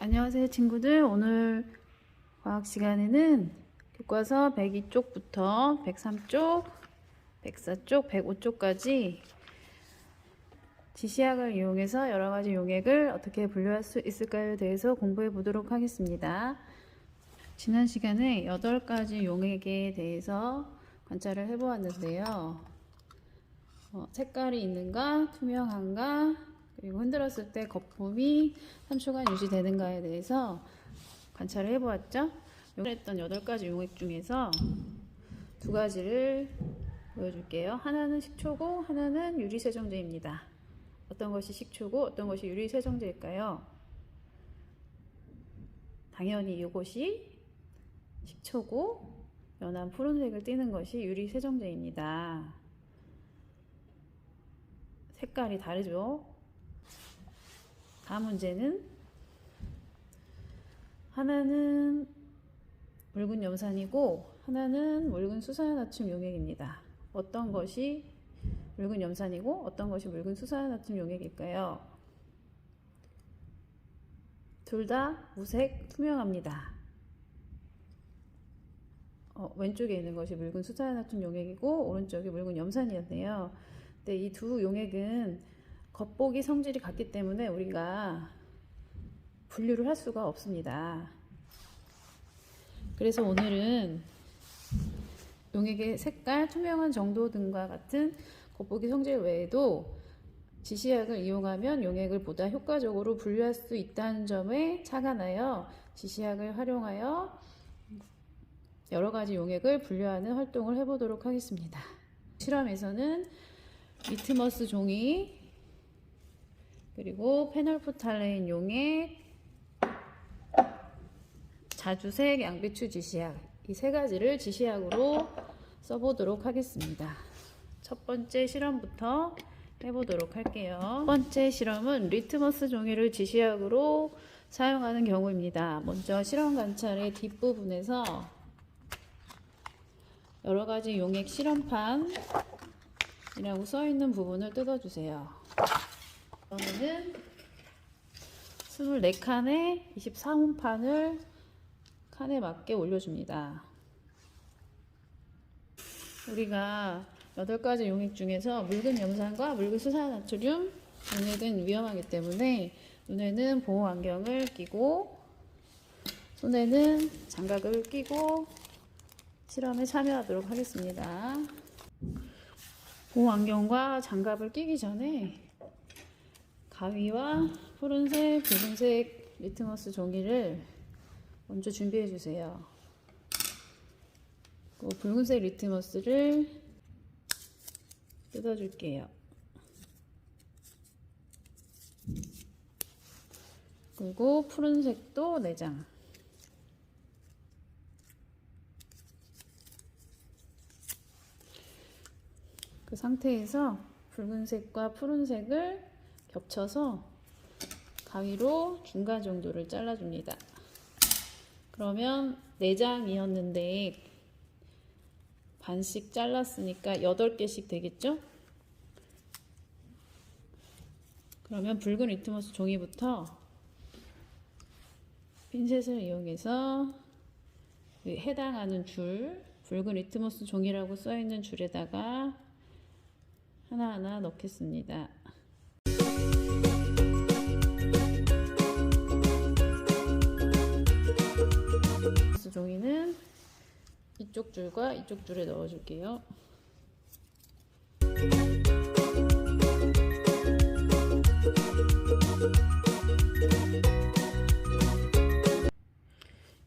안녕하세요 친구들. 오늘 과학 시간에는 교과서 102쪽부터 103쪽, 104쪽, 105쪽까지 지시학을 이용해서 여러가지 용액을 어떻게 분류할 수 있을까에 대해서 공부해 보도록 하겠습니다. 지난 시간에 8가지 용액에 대해서 관찰을 해 보았는데요. 색깔이 있는가, 투명한가, 그리고 흔들었을 때 거품이 3초간 유지되는가에 대해서 관찰을 해보았죠. 했던 8가지 용액 중에서 2가지를 보여줄게요. 하나는 식초고 하나는 유리세정제입니다. 어떤 것이 식초고 어떤 것이 유리세정제일까요? 당연히 이것이 식초고 연한 푸른색을 띠는 것이 유리세정제입니다. 색깔이 다르죠? 다음 문제는 하나는 묽은 염산이고 하나는 묽은 수산화나트륨 용액입니다. 어떤 것이 묽은 염산이고 어떤 것이 묽은 수산화나트륨 용액일까요? 둘 다 무색 투명합니다. 왼쪽에 있는 것이 묽은 수산화나트륨 용액이고 오른쪽이 묽은 염산이었네요. 근데 이 두 용액은 겉보기 성질이 같기 때문에 우리가 분류를 할 수가 없습니다. 그래서 오늘은 용액의 색깔, 투명한 정도 등과 같은 겉보기 성질 외에도 지시학을 이용하면 용액을 보다 효과적으로 분류할 수 있다는 점에 착안하여 지시학을 활용하여 여러가지 용액을 분류하는 활동을 해보도록 하겠습니다. 실험에서는 리트머스 종이, 그리고 페놀프탈레인 용액, 자주색, 양배추 지시약, 이 3가지를 지시약으로 써보도록 하겠습니다. 첫 번째 실험부터 해보도록 할게요. 첫 번째 실험은 리트머스 종이를 지시약으로 사용하는 경우입니다. 먼저 실험 관찰의 뒷부분에서 여러가지 용액 실험판이라고 써있는 부분을 뜯어주세요. 이번에는 24칸의 24혼판을 칸에 맞게 올려줍니다. 우리가 8가지 용액 중에서 묽은 염산과 묽은 수산나트륨 용액은 위험하기 때문에 눈에는 보호 안경을 끼고 손에는 장갑을 끼고 실험에 참여하도록 하겠습니다. 보호 안경과 장갑을 끼기 전에 가위와 푸른색, 붉은색 리트머스 종이를 먼저 준비해 주세요. 붉은색 리트머스를 뜯어줄게요. 그리고 푸른색도 4장. 그 상태에서 붉은색과 푸른색을 겹쳐서 가위로 중간 정도를 잘라줍니다. 그러면 4장이었는데 반씩 잘랐으니까 8개씩 되겠죠? 그러면 붉은 리트머스 종이부터 핀셋을 이용해서 해당하는 줄, 붉은 리트머스 종이라고 써있는 줄에다가 하나하나 넣겠습니다. 종이는 이쪽 줄과 이쪽 줄에 넣어줄게요.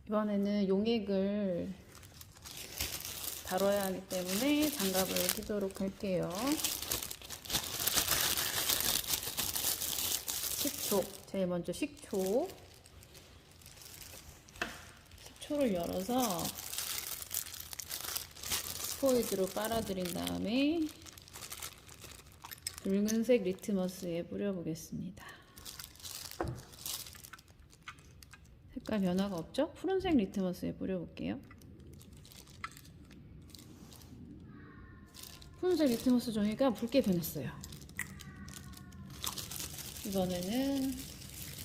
이번에는 용액을 다뤄야 하기 때문에 장갑을 끼도록 할게요. 식초, 제일 먼저 식초를 열어서 스포이드로 빨아들인 다음에 붉은색 리트머스에 뿌려보겠습니다. 색깔 변화가 없죠? 푸른색 리트머스에 뿌려볼게요. 푸른색 리트머스 종이가 붉게 변했어요. 이번에는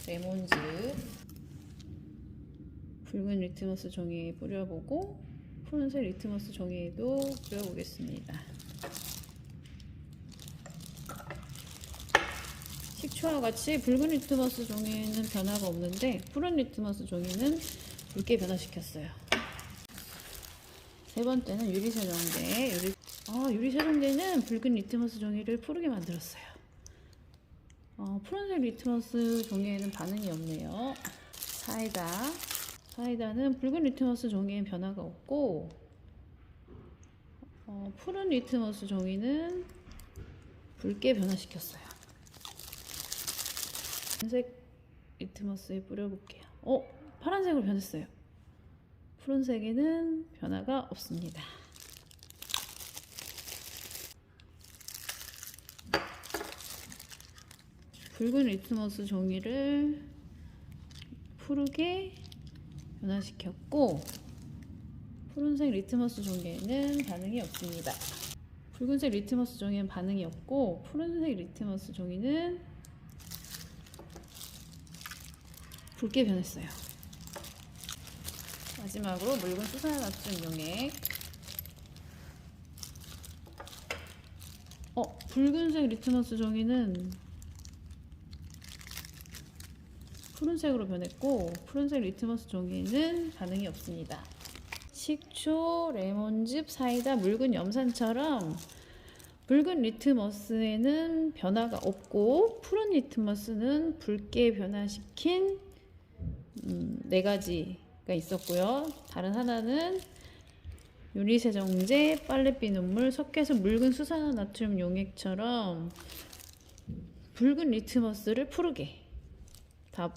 레몬즙, 붉은 리트머스 종이에 뿌려보고 푸른색 리트머스 종이에도 뿌려보겠습니다. 식초와 같이 붉은 리트머스 종이에는 변화가 없는데 푸른 리트머스 종이는 붉게 변화시켰어요. 세 번째는 유리세정제. 유리세정제는 붉은 리트머스 종이를 푸르게 만들었어요. 푸른색 리트머스 종이에는 반응이 없네요. 사이다는 붉은 리트머스 종이엔 변화가 없고 푸른 리트머스 종이는 붉게 변화시켰어요. 푸른색 리트머스에 뿌려볼게요. 파란색으로 변했어요. 푸른색에는 변화가 없습니다. 붉은 리트머스 종이를 푸르게 변화시켰고 푸른색 리트머스 종이에는 반응이 없습니다. 붉은색 리트머스 종이에는 반응이 없고 푸른색 리트머스 종이는 붉게 변했어요. 마지막으로 묽은 수산화나트륨 용액. 붉은색 리트머스 종이는 푸른색으로 변했고 푸른색 리트머스 종이에는 반응이 없습니다. 식초, 레몬즙, 사이다, 묽은 염산처럼 붉은 리트머스에는 변화가 없고 푸른 리트머스는 붉게 변화시킨 네 가지가 있었고요. 다른 하나는 유리세정제, 빨래비 눈물, 석회수, 묽은 수산화나트륨 용액처럼 붉은 리트머스를 푸르게 다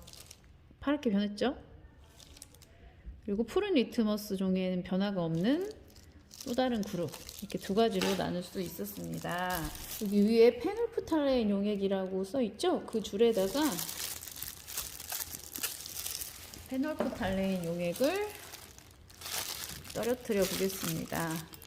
파랗게 변했죠. 그리고 푸른 리트머스 종이에는 변화가 없는 또 다른 그룹, 이렇게 두 가지로 나눌 수 있었습니다. 여기 위에 페놀프탈레인 용액이라고 써있죠. 그 줄에다가 페놀프탈레인 용액을 떨어뜨려 보겠습니다.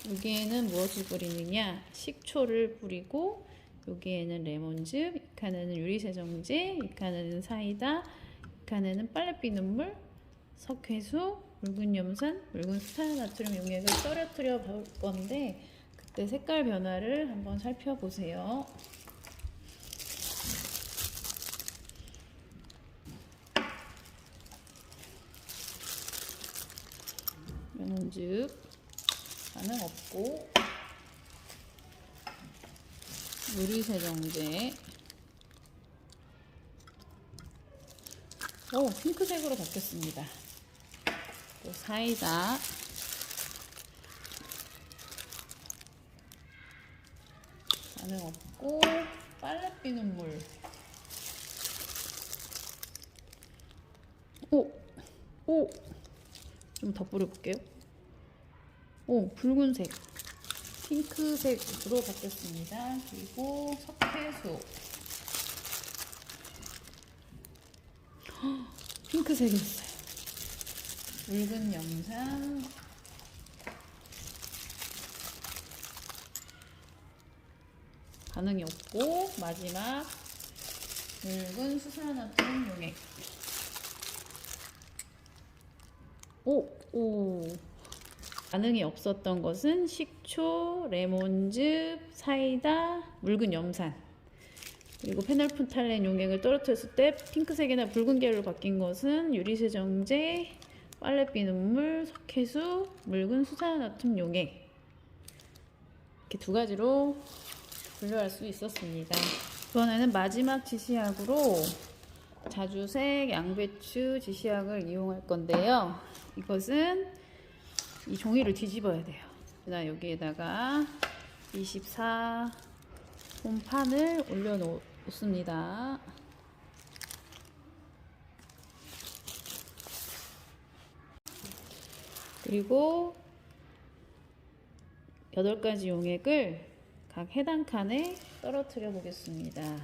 여기에는 무엇을 뿌리느냐? 식초를 뿌리고 여기에는 레몬즙, 이 칸에는 유리세정제, 이 칸에는 사이다, 이 칸에는 빨래비 눈물, 석회수, 묽은 염산, 묽은 수산화나트륨 용액을 떨어뜨려 볼 건데 그때 색깔 변화를 한번 살펴보세요. 레몬즙 반응 없고 유리세정제 핑크색으로 바뀌었습니다. 또 사이다 반응 없고 빨래비 눈물 좀 더 뿌려볼게요. 붉은색 핑크색으로 바뀌었습니다. 그리고 석회수 핑크색이었어요. 묽은 염산 반응이 없고 마지막 묽은 수산화나트륨 용액 반응이 없었던 것은 식초, 레몬즙, 사이다, 묽은 염산 그리고 페놀프탈레인 용액을 떨어뜨렸을 때 핑크색이나 붉은 계열로 바뀐 것은 유리세정제, 빨래비 눈물, 석회수, 묽은 수산화나트륨 용액 이렇게 두 가지로 분류할 수 있었습니다. 이번에는 마지막 지시약으로 자주색 양배추 지시약을 이용할 건데요. 이것은 이 종이를 뒤집어야 돼요. 그다음 여기에다가 24홈 판을 올려놓습니다. 그리고 8가지 용액을 각 해당 칸에 떨어뜨려 보겠습니다.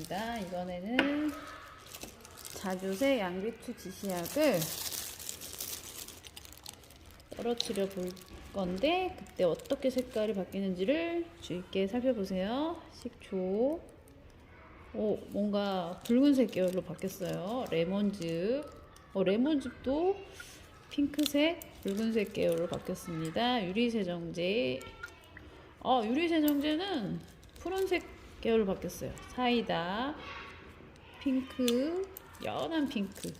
하겠습니다. 이번에는 자주색 양배추 지시약을 떨어뜨려 볼 건데 그때 어떻게 색깔이 바뀌는지를 주의 있게 살펴보세요. 식초. 오, 뭔가 붉은색 계열로 바뀌었어요. 레몬즙. 레몬즙도 핑크색, 붉은색 계열로 바뀌었습니다. 유리세정제. 유리세정제는 푸른색 계열로 바뀌었어요. 사이다, 핑크, 연한 핑크.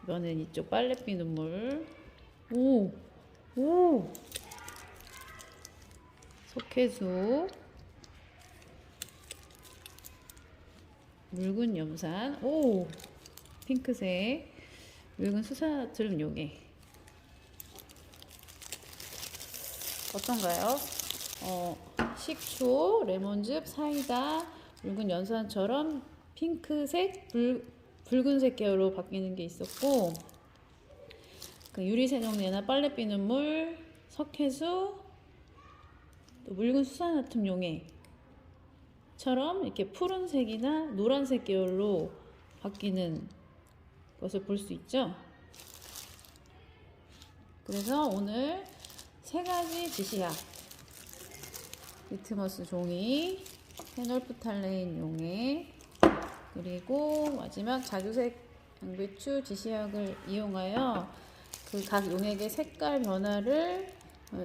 이번엔 이쪽 빨래비 눈물. 오, 석회수, 묽은 염산. 핑크색, 묽은 수사트름 용액. 어떤가요? 식초, 레몬즙, 사이다, 묽은 염산처럼 핑크색, 붉은색 계열로 바뀌는 게 있었고, 그 유리세정제나 빨래비 눈물, 석회수, 또 묽은 수산화툼 용액처럼 이렇게 푸른색이나 노란색 계열로 바뀌는 것을 볼 수 있죠. 그래서 오늘 3가지 지시약, 리트머스 종이, 페놀프탈레인 용액, 그리고 마지막 자주색 양배추 지시약을 이용하여 그 각 용액의 색깔 변화를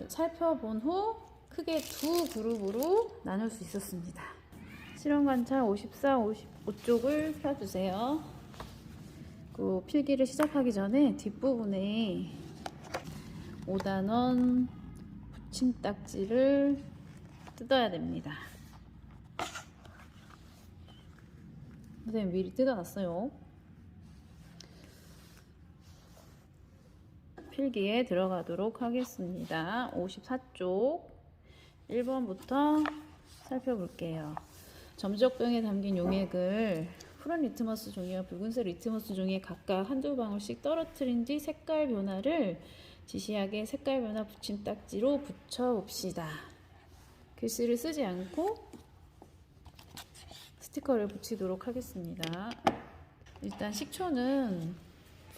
살펴본 후 크게 2 그룹으로 나눌 수 있었습니다. 실험 관찰 54, 55쪽을 펴주세요. 그 필기를 시작하기 전에 뒷부분에 5단원 붙임딱지를 뜯어야 됩니다. 선생님 미리 뜯어놨어요. 필기에 들어가도록 하겠습니다. 54쪽 1번부터 살펴볼게요. 점적병에 담긴 용액을 푸른 리트머스 종이와 붉은색 리트머스 종이에 각각 1~2방울씩 떨어뜨린 뒤 색깔 변화를 지시약의 색깔 변화 붙임딱지로 붙여봅시다. 글씨를 쓰지 않고 스티커를 붙이도록 하겠습니다. 일단 식초는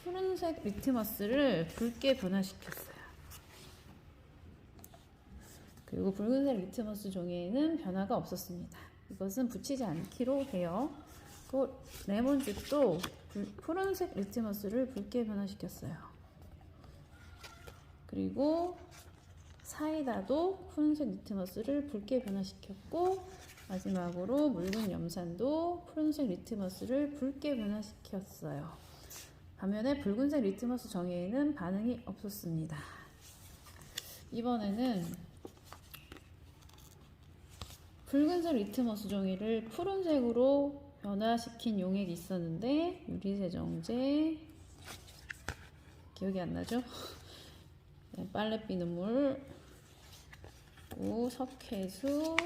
푸른색 리트머스를 붉게 변화시켰어요. 그리고 붉은색 리트머스 종이에는 변화가 없었습니다. 이것은 붙이지 않기로 해요. 그 레몬즙도 푸른색 리트머스를 붉게 변화시켰어요. 그리고 사이다도 푸른색 리트머스를 붉게 변화시켰고, 마지막으로 묽은 염산도 푸른색 리트머스를 붉게 변화시켰어요. 반면에 붉은색 리트머스 종이에는 반응이 없었습니다. 이번에는 붉은색 리트머스 종이를 푸른색으로 변화시킨 용액이 있었는데, 유리세정제, 기억이 안 나죠? 빨래비 눈물, 석회수,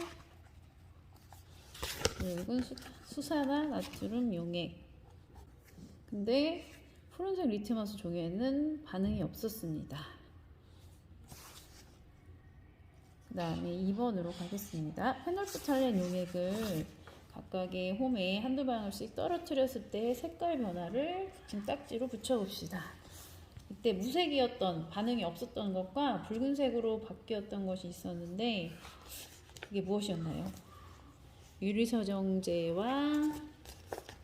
묽은 수산화 나트륨 용액. 근데 푸른색 리트머스 종이에는 반응이 없었습니다. 그 다음에 2번으로 가겠습니다. 페놀프탈렌 용액을 각각의 홈에 1~2방울씩 떨어뜨렸을 때 색깔 변화를 붙임딱지로 붙여봅시다. 이때 무색이었던, 반응이 없었던 것과 붉은색으로 바뀌었던 것이 있었는데 그게 무엇이었나요? 유리세정제와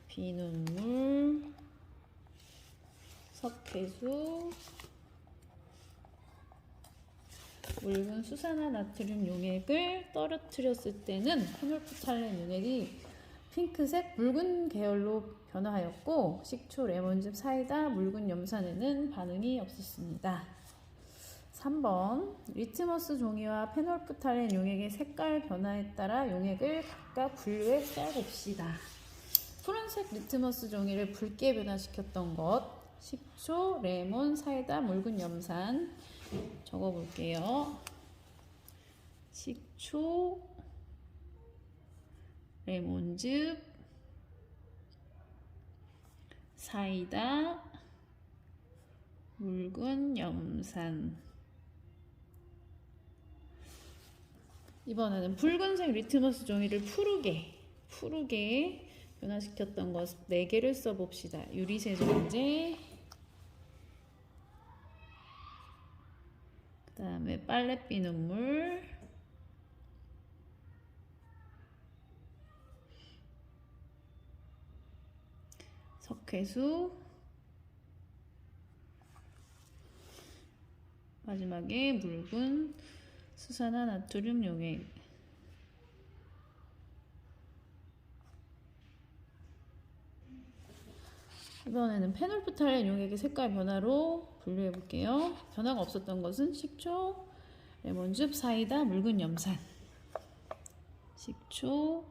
비눗물, 석회수, 묽은 수산화 나트륨 용액을 떨어뜨렸을 때는 페놀프탈렌 용액이 핑크색 붉은 계열로 변화하였고, 식초, 레몬즙, 사이다, 묽은 염산에는 반응이 없었습니다. 3번, 리트머스 종이와 페놀프탈렌 용액의 색깔 변화에 따라 용액을 각각 분류해 써봅시다. 푸른색 리트머스 종이를 붉게 변화시켰던 것, 식초, 레몬, 사이다, 묽은 염산 적어볼게요. 식초, 레몬즙, 사이다, 묽은 염산. 이번에는 붉은색 리트머스 종이를 푸르게 변화시켰던 것 4개를 써봅시다. 유리세정제, 그 다음에 빨래비 눈물, 석회수, 마지막에 묽은 수산화나트륨 용액. 이번에는 페놀프탈렌 용액의 색깔 변화로 분류해 볼게요. 변화가 없었던 것은 식초, 레몬즙, 사이다, 묽은 염산. 식초,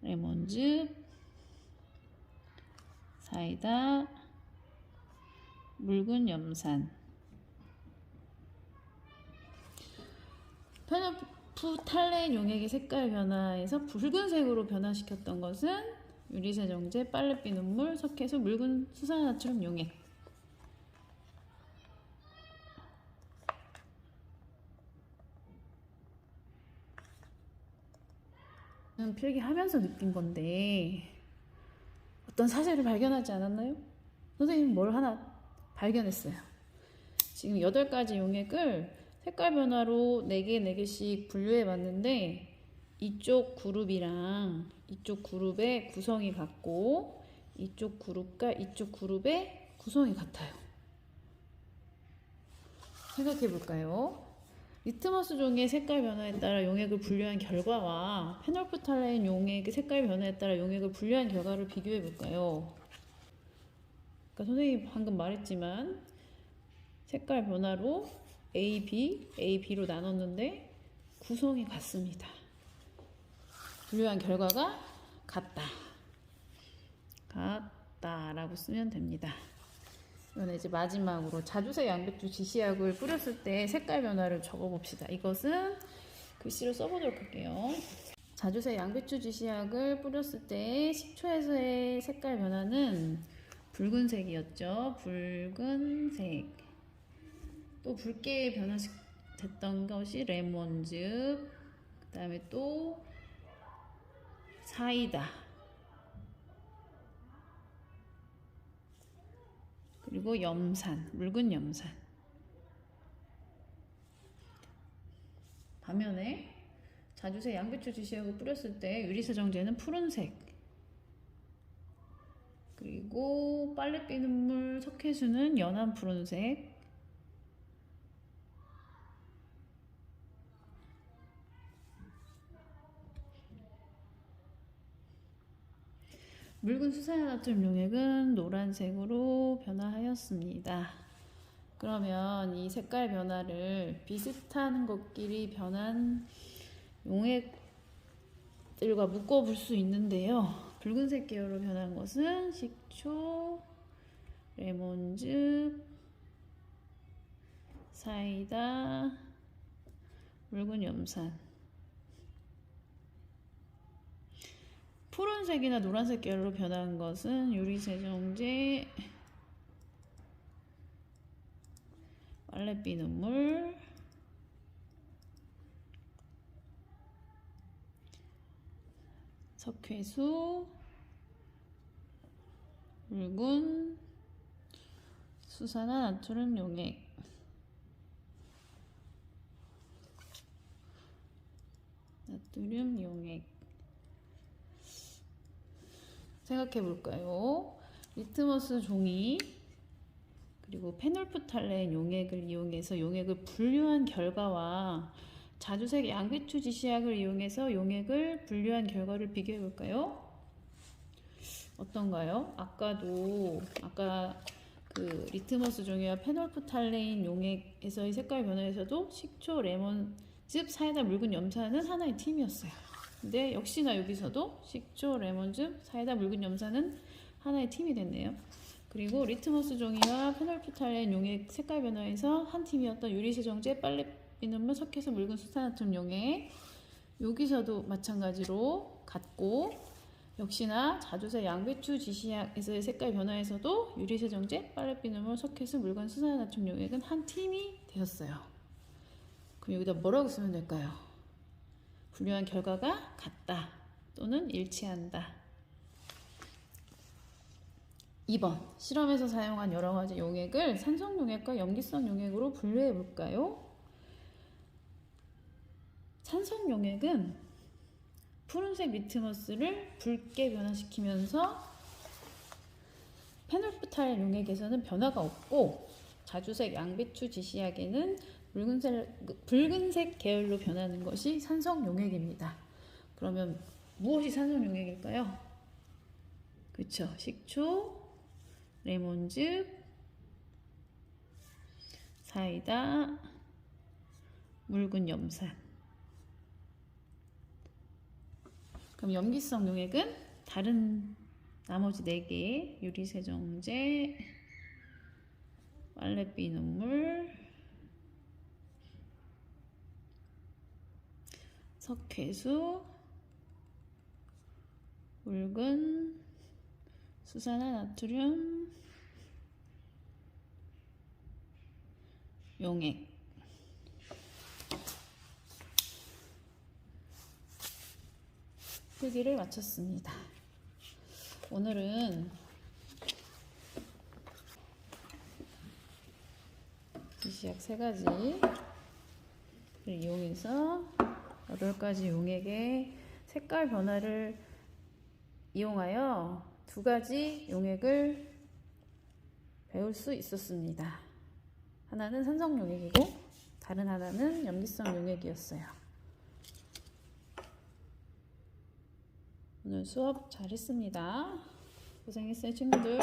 레몬즙, 사이다, 묽은 염산. 페놀프탈렌 용액의 색깔 변화에서 붉은색으로 변화시켰던 것은 유리세정제, 빨래비 눈물, 석회수, 묽은 수산화나트륨 용액. 필기하면서 느낀 건데 어떤 사실을 발견하지 않았나요? 선생님은 뭘 하나 발견했어요. 지금 8가지 용액을 색깔 변화로 4개, 4개씩 분류해 봤는데 이쪽 그룹이랑 이쪽 그룹의 구성이 같고 이쪽 그룹과 이쪽 그룹의 구성이 같아요. 생각해 볼까요? 리트머스 종이의 색깔 변화에 따라 용액을 분류한 결과와 페놀프탈렌 용액의 색깔 변화에 따라 용액을 분류한 결과를 비교해 볼까요? 그러니까 선생님이 방금 말했지만 색깔 변화로 A, B, A, B로 나눴는데 구성이 같습니다. 분류한 결과가 같다라고 쓰면 됩니다. 이번에 이제 마지막으로 자주색 양배추 지시약을 뿌렸을 때 색깔 변화를 적어봅시다. 이것은 글씨로 써보도록 할게요. 자주색 양배추 지시약을 뿌렸을 때 식초에서의 색깔 변화는 붉은색이었죠. 붉은색. 또 붉게 변화됐던 것이 레몬즙, 그 다음에 또 사이다, 그리고 염산, 묽은 염산. 반면에 자주색 양배추 지시약을 뿌렸을 때 유리세정제는 푸른색, 그리고 빨래비 눈물, 석회수는 연한 푸른색, 묽은 수산화나트륨 용액은 노란색으로 변화하였습니다. 그러면 이 색깔 변화를 비슷한 것끼리 변한 용액들과 묶어볼 수 있는데요. 붉은색 계열로 변한 것은 식초, 레몬즙, 사이다, 묽은 염산. 푸른색이나 노란색 계열로 변한 것은 유리세정제, 빨래비 눈물, 석회수, 묽은 수산화나트륨 용액, 나트륨 용액. 생각해 볼까요? 리트머스 종이 그리고 페놀프탈렌 용액을 이용해서 용액을 분류한 결과와 자주색 양배추 지시약을 이용해서 용액을 분류한 결과를 비교해 볼까요? 어떤가요? 아까 그 리트머스 종이와 페놀프탈렌 용액에서의 색깔 변화에서도 식초, 레몬즙, 사이다, 묽은 염산은 하나의 팀이었어요. 근데 역시나 여기서도 식초, 레몬즙, 사이다, 묽은 염산은 하나의 팀이 됐네요. 그리고 리트머스 종이와 페놀프탈렌 용액 색깔 변화에서 한 팀이었던 유리세정제, 빨래비 눈물, 석회수, 묽은 수산화나트륨 용액, 여기서도 마찬가지로 같고 역시나 자주색 양배추 지시약에서의 색깔 변화에서도 유리세정제, 빨래비 눈물, 석회수, 묽은 수산화나트륨 용액은 한 팀이 되었어요. 그럼 여기다 뭐라고 쓰면 될까요? 분류한 결과가 같다 또는 일치한다. 2번. 실험에서 사용한 여러 가지 용액을 산성 용액과 염기성 용액으로 분류해 볼까요? 산성 용액은 푸른색 리트머스를 붉게 변화시키면서 페놀프탈 용액에서는 변화가 없고 자주색 양배추 지시약에는 붉은색 계열로 변하는 것이 산성 용액입니다. 그러면 무엇이 산성 용액일까요? 그쵸. 식초, 레몬즙, 사이다, 묽은 염산. 그럼 염기성 용액은 다른 나머지 4개, 유리세정제, 빨래 비눗물, 석회수, 묽은 수산화나트륨 용액. 필기를 마쳤습니다. 오늘은 지시약 3가지를 이용해서 8가지 용액의 색깔 변화를 이용하여 2가지 용액을 배울 수 있었습니다. 하나는 산성 용액이고 다른 하나는 염기성 용액이었어요. 오늘 수업 잘했습니다. 고생했어요, 친구들.